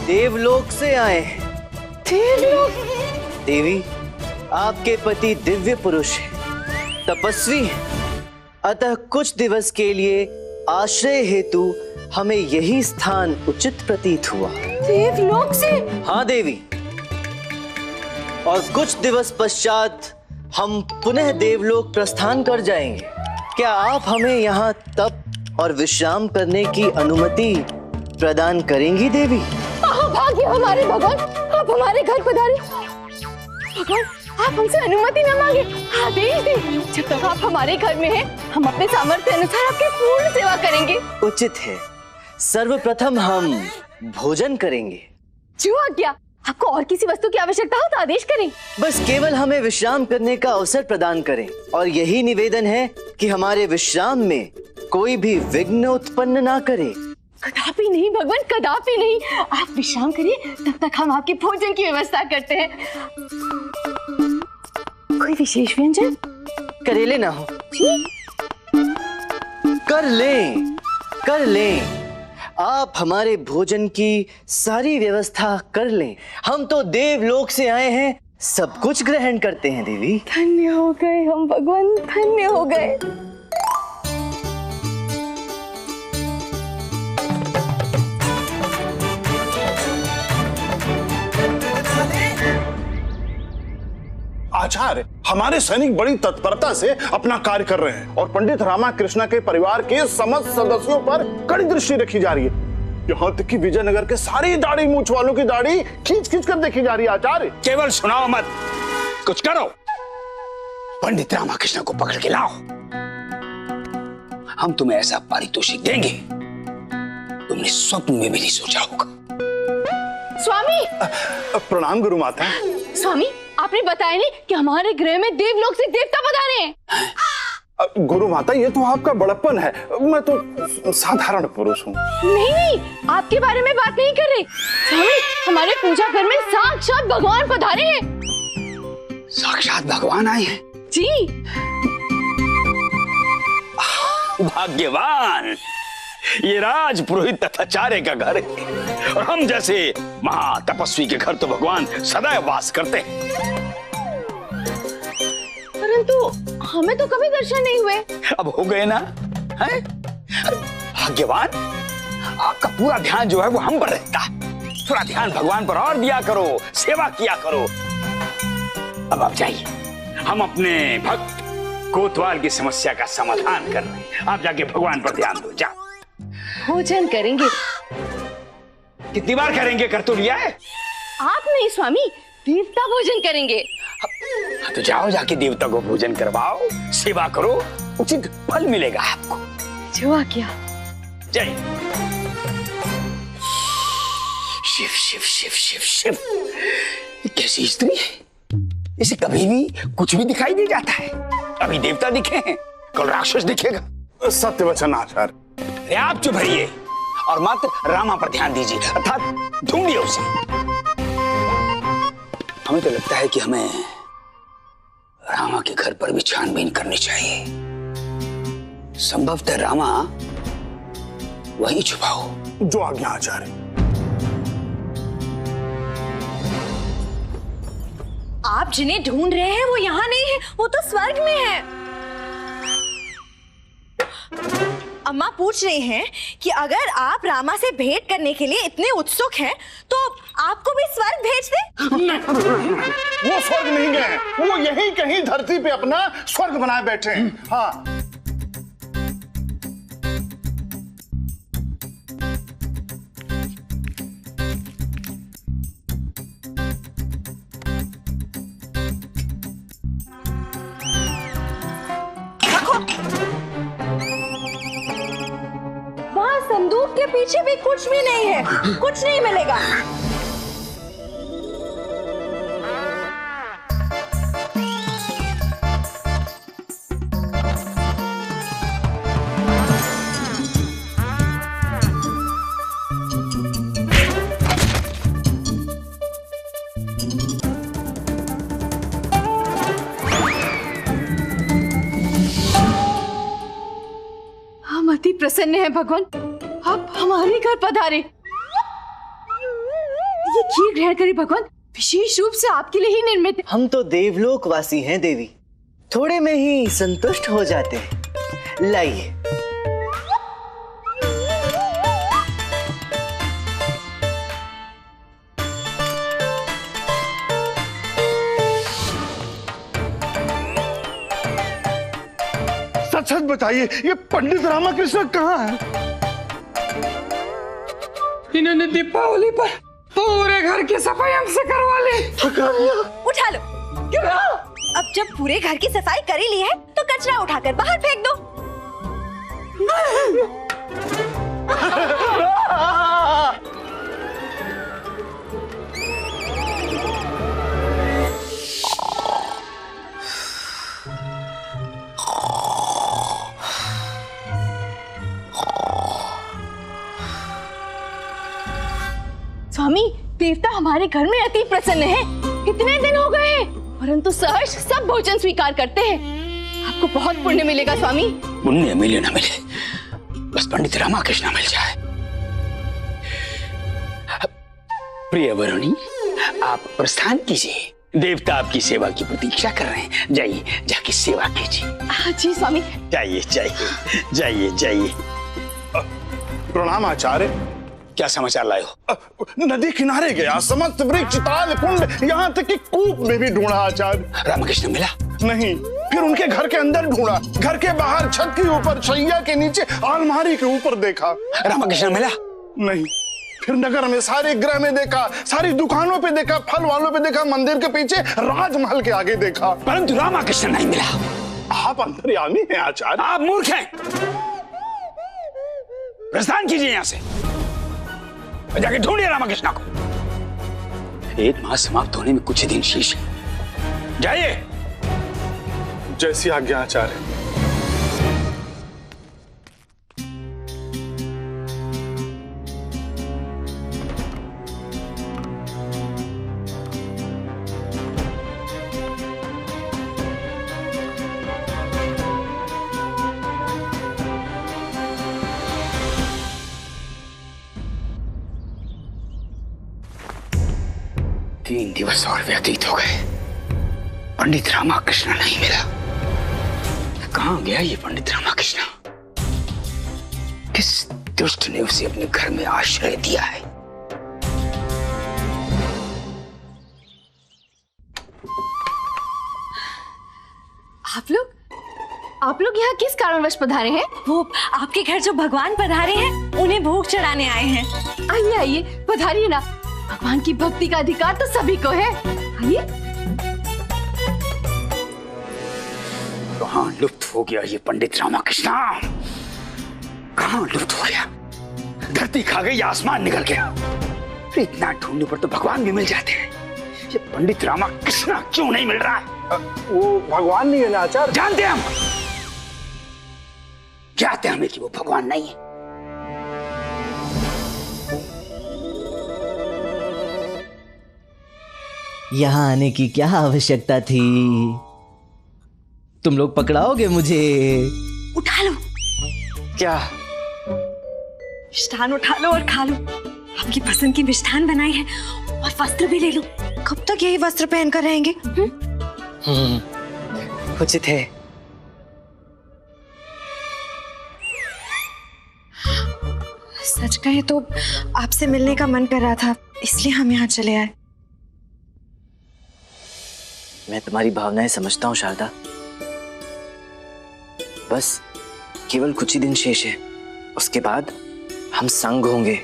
देवलोक से आए हैं। देवलोक? देवी, आपके पति दिव्य पुरुष हैं, तपस्वी हैं, अतः कुछ दिवस के लिए आश्रय हेतु हमें यही स्थान उचित प्रतीत हुआ। देवलोक से? हाँ देवी, और कुछ दिवस पश्चात हम पुनः देवलोक प्रस्थान कर जाएंगे। क्या आप हमें यहाँ तप और विश्राम करने की अनुमति प्रदान करेंगी देवी? भाग्य हमारे भगवान, आप हमारे घर पधारे। भगवान, आप हमसे अनुमति न मांगे, आदेश दें। जब तक आप हमारे घर में हैं, हम अपने सामर्थ्य अनुसार आपकी पूर्ण सेवा करेंगे। उचित है। सर्वप्रथम हम भोजन करेंगे। जो आज्ञा। आपको और किसी वस्तु की आवश्यकता हो तो आदेश करें। बस केवल हमें विश्राम करने का अवसर प्रदान करें, और यही निवेदन है कि हमारे विश्राम में कोई भी विघ्न उत्पन्न ना करे। कदापि नहीं भगवान, कदापि नहीं। आप विश्राम करिए, तब तक हम आपके भोजन की व्यवस्था करते हैं। कोई विशेष व्यंजन? करेले ना हो? कर लें। आप हमारे भोजन की सारी व्यवस्था कर लें। हम तो देवलोक से आए हैं, सब कुछ ग्रहण करते हैं देवी। धन्य हो गए हम भगवान, धन्य हो गए। आचार्य, हमारे सैनिक बड़ी तत्परता से अपना कार्य कर रहे हैं और पंडित रामाकृष्ण के परिवार के समस्त सदस्यों पर कड़ी दृष्टि रखी जा रही है। यहाँ तक कि विजयनगर के सारी दाढ़ी मूंछ वालों की दाढ़ी खींच खींच कर देखी जा रही है। आचार्य, केवल सुनाओ मत, कुछ करो। पंडित रामाकृष्ण को पकड़ के लाओ। हम तुम्हें ऐसा पारितोषिक देंगे तुमने स्वप्न में भी नहीं सोचा होगा। स्वामी। प्रणाम गुरु माता। स्वामी, आपने बताया नहीं कि हमारे गृह में देवलोक से देवता पधारे हैं। गुरु माता, ये तो आपका बड़प्पन है, मैं तो साधारण पुरुष हूँ। नहीं, आपके बारे में बात नहीं कर रहे। स्वामी, हमारे पूजा घर में साक्षात भगवान पधारे हैं। साक्षात भगवान आए हैं? जी। भाग्यवान, ये राज पुरोहित तथाचार्य का घर है, और हम जैसे महातपस्वी के घर तो भगवान सदैव वास करते हैं। परंतु हमें तो कभी दर्शन नहीं हुए। अब हो गए ना, हैं? भाग्यवान, आपका पूरा ध्यान जो है वो हम पर रहता है। थोड़ा ध्यान भगवान पर और दिया करो, सेवा किया करो। अब आप जाइए, हम अपने भक्त कोतवाल की समस्या का समाधान कर रहे हैं। आप जाके भगवान पर ध्यान दो, जाओ। भोजन करेंगे। कितनी बार करेंगे, कर तो लिया है। आप नहीं स्वामी, देवता भोजन करेंगे। तो जाओ, जाके देवता को भोजन करवाओ, सेवा करो, उचित फल मिलेगा आपको। जो आज्ञा। जय शिव शिव शिव शिव शिव। कैसी स्त्री है, इसे कभी भी कुछ भी दिखाई दे जाता है। अभी देवता दिखे हैं, कल राक्षस दिखेगा। सत्य वचन आचार्य। आप चुप रहिए और मात्र रामा पर ध्यान दीजिए, अर्थात ढूंढिए उसे। हमें तो लगता है कि हमें रामा के घर पर भी छानबीन करनी चाहिए। संभवतः रामा वही छुपा हो। जो आज्ञा आचार्य। आप जिन्हें ढूंढ रहे हैं वो यहाँ नहीं है, वो तो स्वर्ग में है। अम्मा पूछ रही हैं कि अगर आप रामा से भेंट करने के लिए इतने उत्सुक हैं तो आपको भी स्वर्ग भेज दें। वो स्वर्ग नहीं गए, वो यहीं कहीं धरती पे अपना स्वर्ग बनाए बैठे हैं। हाँ। वहाँ संदूक के पीछे भी कुछ भी नहीं है, कुछ नहीं मिलेगा। हम अति प्रसन्न हैं भगवान, आप हमारे घर पधारे। ये खीर ग्रहण करिए भगवान, विशेष रूप से आपके लिए ही निर्मित है। हम तो देवलोक वासी हैं देवी, थोड़े में ही संतुष्ट हो जाते हैं। लाइए। सच सच बताइए, ये पंडित रामाकृष्ण कहाँ है? इन्होंने दीपावली पर पूरे घर की सफाई हमसे करवा ली। उठा लो। क्या? अब जब पूरे घर की सफाई कर ही ली है तो कचरा उठाकर बाहर फेंक दो। स्वामी, देवता हमारे घर में अति प्रसन्न है। कितने दिन हो गए हैं, परंतु सहर्ष सब भोजन स्वीकार करते हैं। आपको बहुत पुण्य मिलेगा स्वामी। पुण्य मिले ना मिले, बस पंडित रामाकृष्ण मिल जाए। प्रिय वरुणी, आप प्रस्थान कीजिए, देवता आपकी सेवा की प्रतीक्षा कर रहे हैं। जाइए, जाके सेवा कीजिए। जी स्वामी। जाइए जाइए जाइए जाइए। प्रणाम आचार्य। क्या समाचार लाए हो? नदी किनारे गया, समस्त वृक्ष, ताल, कुंड, यहाँ तक कि कूप में भी ढूंढा आचार्य। रामकृष्ण मिला नहीं। फिर उनके घर के अंदर ढूंढा, घर के बाहर, छत के ऊपर, शैया के नीचे, अलमारी के ऊपर देखा। रामकृष्ण मिला नहीं। फिर नगर में सारे गृह में देखा, सारी दुकानों पे देखा, फल वालों पे देखा, मंदिर के पीछे, राजमहल के आगे देखा, परंतु रामकृष्ण नहीं मिला। आप अंतर्यामी हैं आचार्य। आप मूर्ख हैं। प्रस्थान कीजिए यहाँ से, जाके ढूंढिए रामकृष्ण को। एक माह समाप्त होने में कुछ ही दिन शेष है। जाइए। जैसी आज्ञा आचार्य। तीन दिवस और व्यतीत हो गए, पंडित रामकृष्ण नहीं मिला। कहां गया ये पंडित रामकृष्ण? किस दुष्ट ने उसे अपने घर में आश्रय दिया है? आप लोग यहाँ किस कारणवश पधारे हैं? वो आपके घर जो भगवान पधारे हैं, उन्हें भोग चढ़ाने आए हैं। आइए आइए, पधारिए ना। भगवान की भक्ति का अधिकार तो सभी को है। आइए। कहां लुप्त हो गया ये पंडित रामकृष्ण? कहां लुप्त हो गया? धरती खा गई, आसमान निकल गया। इतना ढूंढने पर तो भगवान भी मिल जाते हैं, ये पंडित रामकृष्ण क्यों नहीं मिल रहा है? वो भगवान नहीं है ना आचार्य? जानते हैं हम, जानते हमें कि वो भगवान नहीं है। यहाँ आने की क्या आवश्यकता थी? तुम लोग पकड़ाओगे मुझे? उठा लो। क्या? मिष्ठान उठा लो और खा लो। आपकी पसंद की मिष्ठान बनाई है, और वस्त्र भी ले लो। कब तक यही वस्त्र पहनकर रहेंगे? उचित है। सच कहे तो आपसे मिलने का मन कर रहा था, इसलिए हम यहाँ चले आए। मैं तुम्हारी भावनाएं समझता हूँ शारदा। बस केवल कुछ ही दिन शेष है, उसके बाद हम संग होंगे।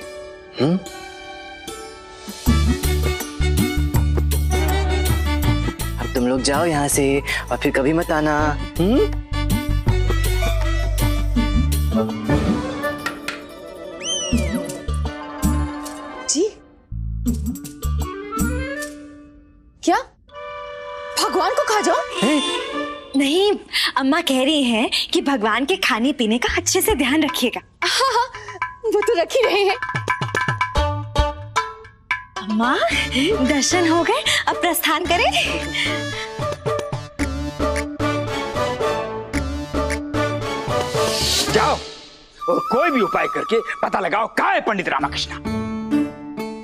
अब तुम लोग जाओ यहाँ से और फिर कभी मत आना। जी क्या? भगवान को खा जाओ? नहीं, अम्मा कह रही हैं कि भगवान के खाने पीने का अच्छे से ध्यान रखिएगा। हाँ, वो तो रख ही रहे हैं। अम्मा, दर्शन हो गए, अब प्रस्थान करें? जाओ और कोई भी उपाय करके पता लगाओ कहाँ है पंडित रामकृष्ण।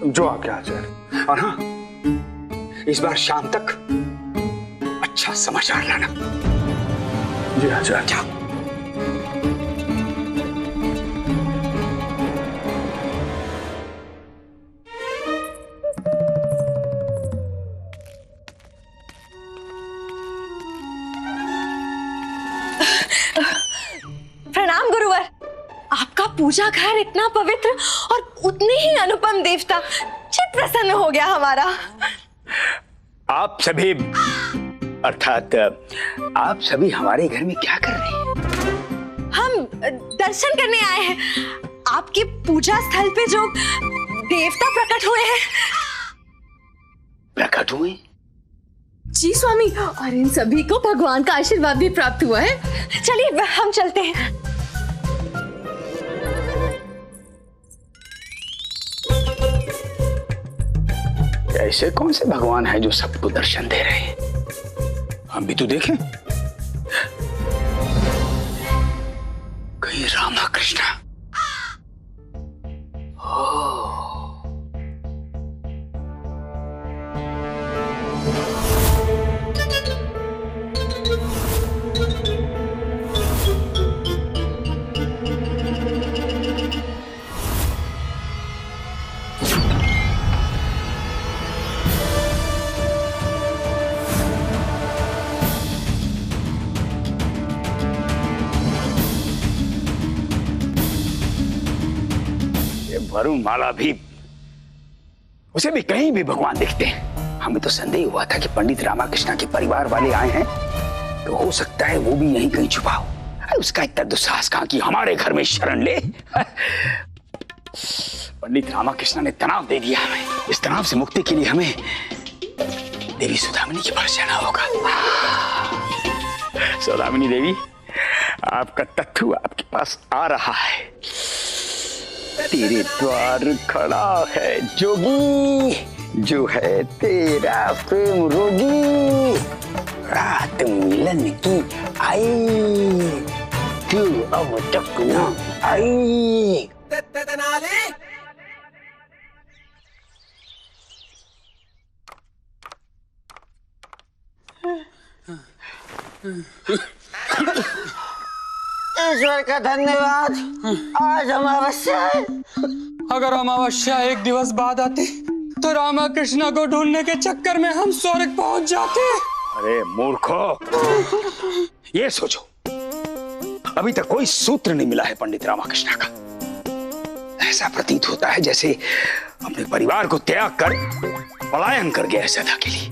जो आज्ञा आचार्य। और हाँ, इस बार शाम तक अच्छा समाचार लाना। जी राजा। जाओ। प्रणाम गुरुवर। आपका पूजा घर इतना पवित्र और उतने ही अनुपम देवता, चित्त प्रसन्न हो गया हमारा। आप सभी अर्थात आप सभी हमारे घर में क्या कर रहे हैं? हम दर्शन करने आए हैं। आपके पूजा स्थल पे जो देवता प्रकट हुए हैं। प्रकट हुए? जी स्वामी, और इन सभी को भगवान का आशीर्वाद भी प्राप्त हुआ है। चलिए हम चलते हैं। ऐसे कौन से भगवान हैं जो सबको दर्शन दे रहे हैं? हम भी तो देखें। कहीं रामा कृष्णा। वरुण माला भी, उसे भी कहीं भी भगवान दिखते हैं। हमें तो संदेह हुआ था कि पंडित रामाकृष्णा के परिवार वाले आए हैं, तो हो सकता है वो भी यहीं कहीं छुपा हो। उसका इतना दुस्साहस कहां कि हमारे घर में शरण ले। पंडित रामाकृष्णा ने तनाव दे दिया हमें। इस तनाव से मुक्ति के लिए हमें देवी सौदामिनी के पास जाना होगा। सौदामिनी देवी, आपका तत्थु आपके पास आ रहा है। तेरे द्वार खड़ा है जोगी, जो है तेरा प्रेम रोगी। रात मिलन की आई, तू अब तक न आई। ईश्वर का धन्यवाद, आज अमावस्या है। अगर अमावस्या एक दिवस बाद आती तो रामाकृष्णा को ढूंढने के चक्कर में हम स्वर्ग पहुंच जाते। अरे मूर्खो, ये सोचो, अभी तक कोई सूत्र नहीं मिला है पंडित रामाकृष्णा का। ऐसा प्रतीत होता है जैसे अपने परिवार को त्याग कर पलायन कर गया सदा के लिए।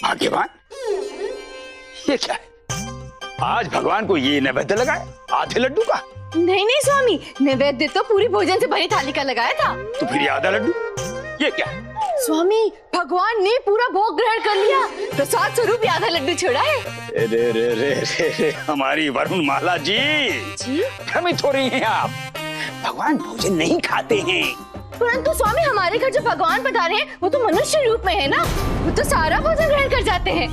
भाग्यवान, ये क्या है? आज भगवान को ये नैवेद्य लगाया आधे लड्डू का? नहीं नहीं स्वामी, नैवेद्य तो पूरी भोजन से भरी थाली का लगाया था। तो फिर ये आधा लड्डू ये क्या है? स्वामी, भगवान ने पूरा भोग ग्रहण कर लिया, प्रसाद स्वरूप ही आधा लड्डू छोड़ा है। रे रे रे रे रे, हमारी वरुण माला जी भ्रमित हो रही हैं आप। भगवान भोजन नहीं खाते हैं। परंतु स्वामी, हमारे घर जो भगवान पधारे हैं वो तो मनुष्य रूप में है ना, वो तो सारा भोजन ग्रहण कर जाते हैं।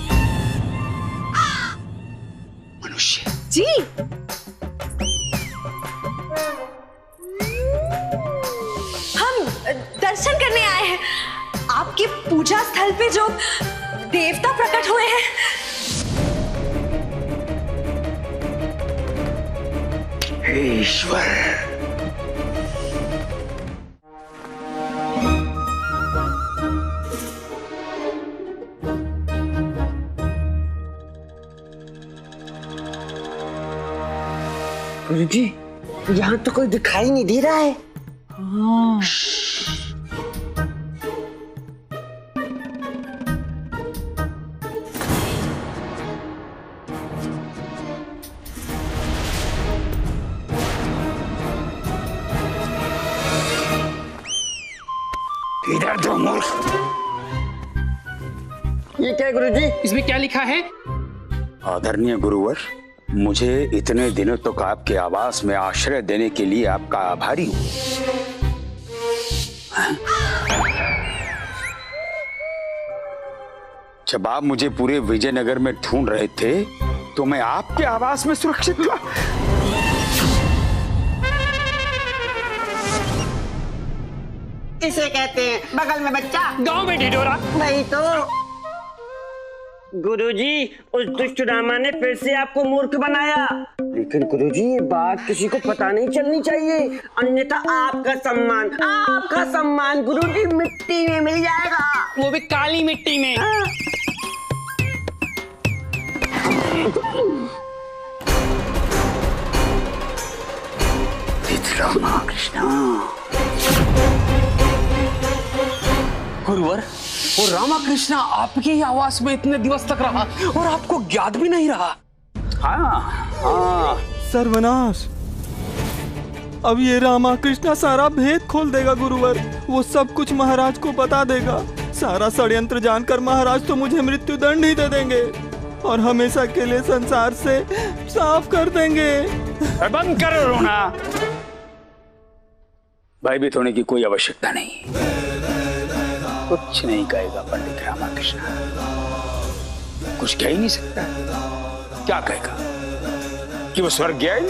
मनुष्य? जी। हम दर्शन करने आए हैं। आपके पूजा स्थल पे जो देवता प्रकट हुए हैं। हे ईश्वर, गुरुजी, यहाँ तो कोई दिखाई नहीं दे रहा है। इधर दो मूर्ख। ये क्या है गुरुजी? इसमें क्या लिखा है? आदरणीय गुरुवर, मुझे इतने दिनों तक आपके आवास में आश्रय देने के लिए आपका आभारी हूं। जब आप मुझे पूरे विजयनगर में ढूंढ रहे थे तो मैं आपके आवास में सुरक्षित था। इसे कहते हैं बगल में बच्चा, गांव में ढिढोरा। वही तो। गुरुजी, उस दुष्ट रामा ने फिर से आपको मूर्ख बनाया। लेकिन गुरुजी, ये बात किसी को पता नहीं चलनी चाहिए, अन्यथा आपका सम्मान गुरुजी मिट्टी में मिल जाएगा, वो भी काली मिट्टी में। रामा कृष्णा। गुरुवर, वो रामा कृष्णा आपके ही आवास में इतने दिवस तक रहा और आपको ज्ञात भी नहीं रहा। हाँ। सर्वनाश, अब ये रामा कृष्णा सारा भेद खोल देगा गुरुवर। वो सब कुछ महाराज को बता देगा। सारा षड्यंत्र जानकर महाराज तो मुझे मृत्युदंड ही दे देंगे और हमेशा के लिए संसार से साफ कर देंगे। बंद करो रोना। भयभीत होने की कोई आवश्यकता नहीं। कुछ नहीं कहेगा पंडित रामाकृष्ण, कुछ कह ही नहीं सकता। क्या कहेगा कि वो स्वर्ग गया ही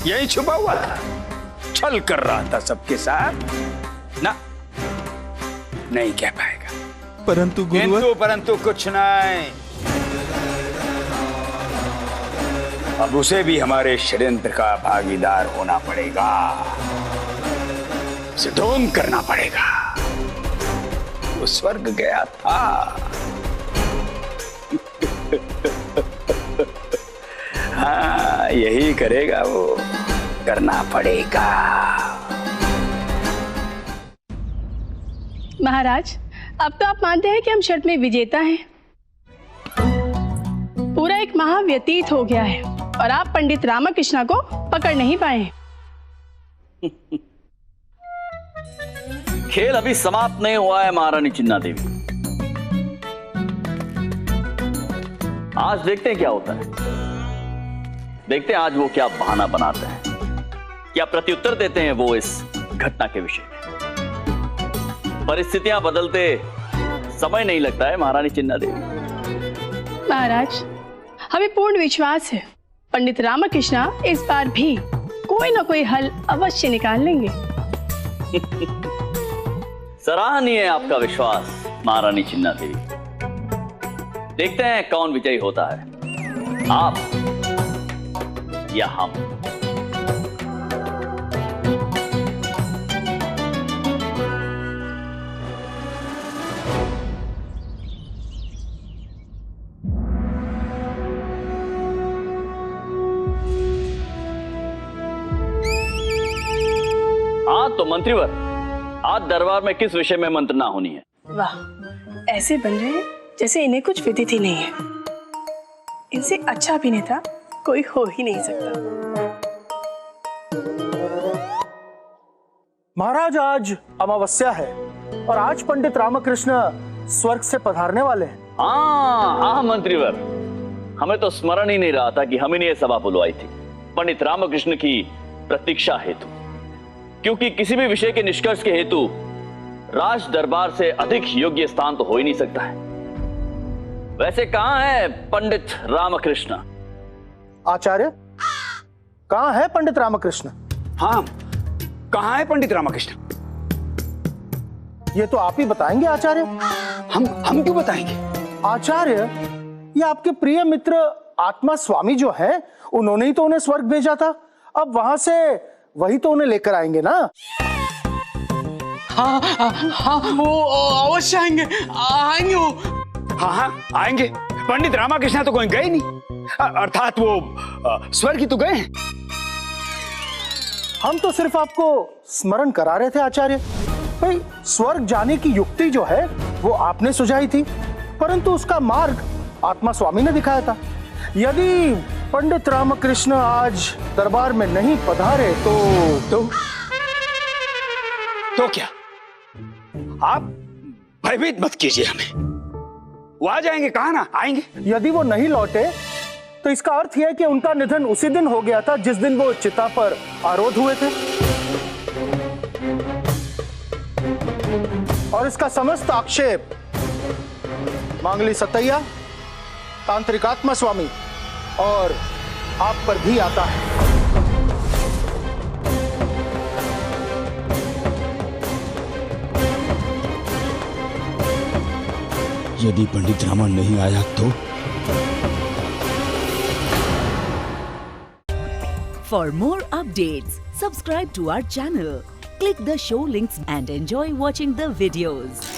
यही छुपा हुआ था, छल कर रहा था सबके साथ ना, नहीं कह पाएगा। परंतु गुरुवर, परंतु कुछ नहीं। अब उसे भी हमारे षड्यंत्र का भागीदार होना पड़ेगा, उसे ढोंग करना पड़ेगा। वो स्वर्ग गया था। हाँ, यही करेगा वो, करना पड़ेगा। महाराज, अब तो आप मानते हैं कि हम शर्त में विजेता हैं। पूरा एक माह व्यतीत हो गया है और आप पंडित रामाकृष्णा को पकड़ नहीं पाए। खेल अभी समाप्त नहीं हुआ है महारानी चिन्ना देवी। आज देखते हैं क्या होता है। देखते हैं आज वो क्या बहाना बनाते हैं, क्या प्रत्युत्तर देते हैं वो इस घटना के विषय में। परिस्थितियां बदलते समय नहीं लगता है महारानी चिन्ना देवी। महाराज, हमें पूर्ण विश्वास है पंडित रामाकृष्णा इस बार भी कोई ना कोई हल अवश्य निकाल लेंगे। सराहनीय है आपका विश्वास महारानी चिन्ना देवी। देखते हैं कौन विजयी होता है, आप या हम। हाँ तो मंत्रीवर, आज दरबार में किस विषय में मंत्रणा होनी है? वाह, ऐसे बन रहे हैं जैसे इन्हें कुछ विदित ही नहीं है। इनसे अच्छा अभिनेता कोई हो ही नहीं सकता। महाराज, आज अमावस्या है और आज पंडित रामकृष्ण स्वर्ग से पधारने वाले हैं। हाँ मंत्रीवर, हमें तो स्मरण ही नहीं रहा था कि हम ही ने यह सभा बुलवाई थी पंडित रामकृष्ण की प्रतीक्षा हेतु, क्योंकि किसी भी विषय के निष्कर्ष के हेतु राज दरबार से अधिक योग्य स्थान तो हो ही नहीं सकता है। वैसे कहां है पंडित रामकृष्ण? आचार्य, कहां है पंडित रामकृष्ण? हाँ, कहां है पंडित रामकृष्ण? ये तो आप ही बताएंगे आचार्य। हम क्यों बताएंगे? आचार्य, ये आपके प्रिय मित्र आत्मा स्वामी जो है, उन्होंने ही तो उन्हें स्वर्ग भेजा था। अब वहां से वही तो उन्हें लेकर आएंगे ना। हाँ, वो अवश्य आएंगे वो। हाँ, आएंगे। पंडित रामकृष्ण तो कोई गए नहीं, अर्थात वो स्वर्ग ही तो गए हैं। हम तो सिर्फ आपको स्मरण करा रहे थे आचार्य। भाई, स्वर्ग जाने की युक्ति जो है वो आपने सुझाई थी, परंतु उसका मार्ग आत्मा स्वामी ने दिखाया था। यदि पंडित रामकृष्ण आज दरबार में नहीं पधारे तो क्या? आप भयभीत मत कीजिए हमें। वो आ जाएंगे, कहा ना आएंगे। यदि वो नहीं लौटे तो इसका अर्थ यह है कि उनका निधन उसी दिन हो गया था जिस दिन वो चिता पर आरूढ़ हुए थे, और इसका समस्त आक्षेप मांगली सतैया, तांत्रिक आत्मा स्वामी और आप पर भी आता है। यदि पंडित रामा नहीं आया तो? For more updates, subscribe to our channel, click the show links and enjoy watching the videos.